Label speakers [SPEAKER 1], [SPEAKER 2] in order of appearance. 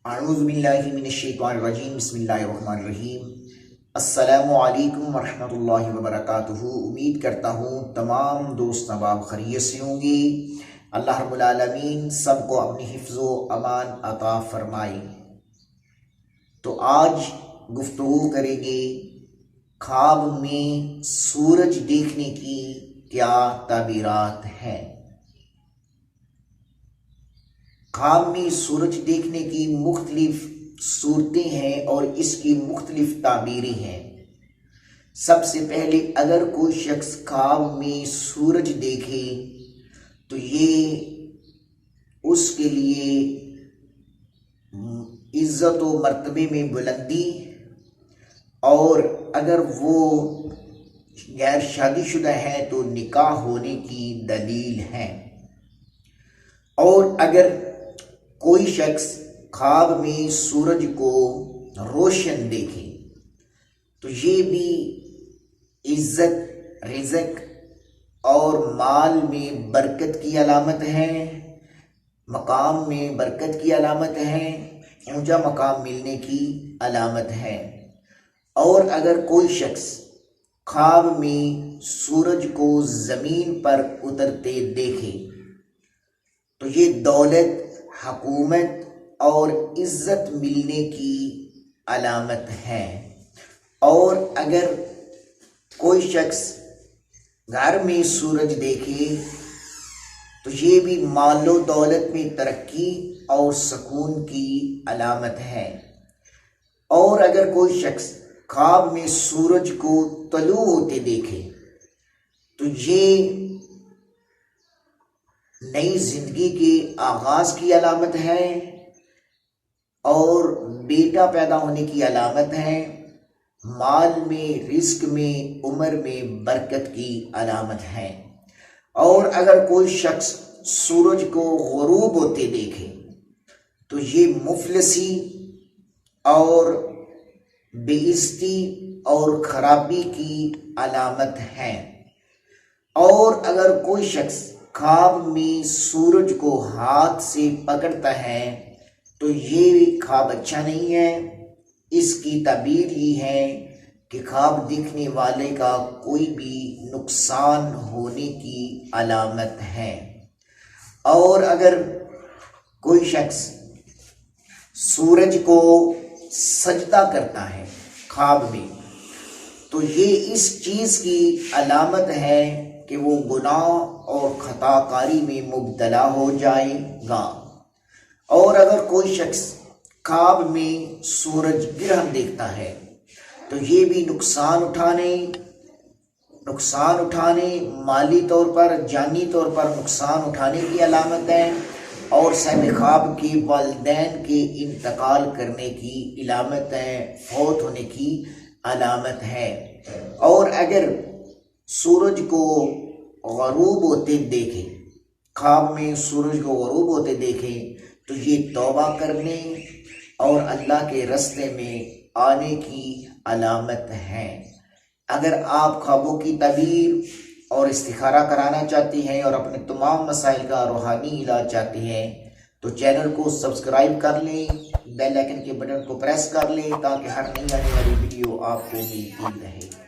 [SPEAKER 1] اعوذ باللہ من الشیطان الرجیم بسم اللہ الرحمن الرحیم۔ السلام علیکم ورحمۃ اللہ وبرکاتہ۔ امید کرتا ہوں تمام دوست احباب خیریت سے ہوں گے۔ اللہ رب العالمین سب کو اپنی حفظ و امان عطا فرمائے۔ تو آج گفتگو کریں گے خواب میں سورج دیکھنے کی کیا تعبیرات ہیں۔ خواب میں سورج دیکھنے کی مختلف صورتیں ہیں اور اس کی مختلف تعبیریں ہیں۔ سب سے پہلے اگر کوئی شخص خواب میں سورج دیکھے تو یہ اس کے لیے عزت و مرتبے میں بلندی، اور اگر وہ غیر شادی شدہ ہے تو نکاح ہونے کی دلیل ہے۔ اور اگر کوئی شخص خواب میں سورج کو روشن دیکھے تو یہ بھی عزت، رزق اور مال میں برکت کی علامت ہے، مقام میں برکت کی علامت ہے، اونچا مقام ملنے کی علامت ہے۔ اور اگر کوئی شخص خواب میں سورج کو زمین پر اترتے دیکھے تو یہ دولت، حکومت اور عزت ملنے کی علامت ہے۔ اور اگر کوئی شخص گھر میں سورج دیکھے تو یہ بھی مال و دولت میں ترقی اور سکون کی علامت ہے۔ اور اگر کوئی شخص خواب میں سورج کو طلوع ہوتے دیکھے تو یہ نئی زندگی کے آغاز کی علامت ہے اور بیٹا پیدا ہونے کی علامت ہے، مال میں، رزق میں، عمر میں برکت کی علامت ہے۔ اور اگر کوئی شخص سورج کو غروب ہوتے دیکھے تو یہ مفلسی اور بے عزتی اور خرابی کی علامت ہے۔ اور اگر کوئی شخص خواب میں سورج کو ہاتھ سے پکڑتا ہے تو یہ خواب اچھا نہیں ہے۔ اس کی تعبیر یہ ہے کہ خواب دیکھنے والے کا کوئی بھی نقصان ہونے کی علامت ہے۔ اور اگر کوئی شخص سورج کو سجدہ کرتا ہے خواب میں تو یہ اس چیز کی علامت ہے کہ وہ گناہ اور خطا کاری میں مبتلا ہو جائے گا۔ اور اگر کوئی شخص خواب میں سورج گرہن دیکھتا ہے تو یہ بھی نقصان اٹھانے، مالی طور پر، جانی طور پر نقصان اٹھانے کی علامت ہے، اور صاحب خواب کے والدین کے انتقال کرنے کی علامت ہے، فوت ہونے کی علامت ہے۔ اور اگر سورج کو غروب ہوتے دیکھے، خواب میں سورج کو غروب ہوتے دیکھے تو یہ توبہ کرنے اور اللہ کے راستے میں آنے کی علامت ہے۔ اگر آپ خوابوں کی تعبیر اور استخارہ کرانا چاہتے ہیں اور اپنے تمام مسائل کا روحانی علاج چاہتے ہیں تو چینل کو سبسکرائب کر لیں، بیل آئیکن کے بٹن کو پریس کر لیں تاکہ ہر نئی آنے والی ویڈیو آپ کو ملتی رہے۔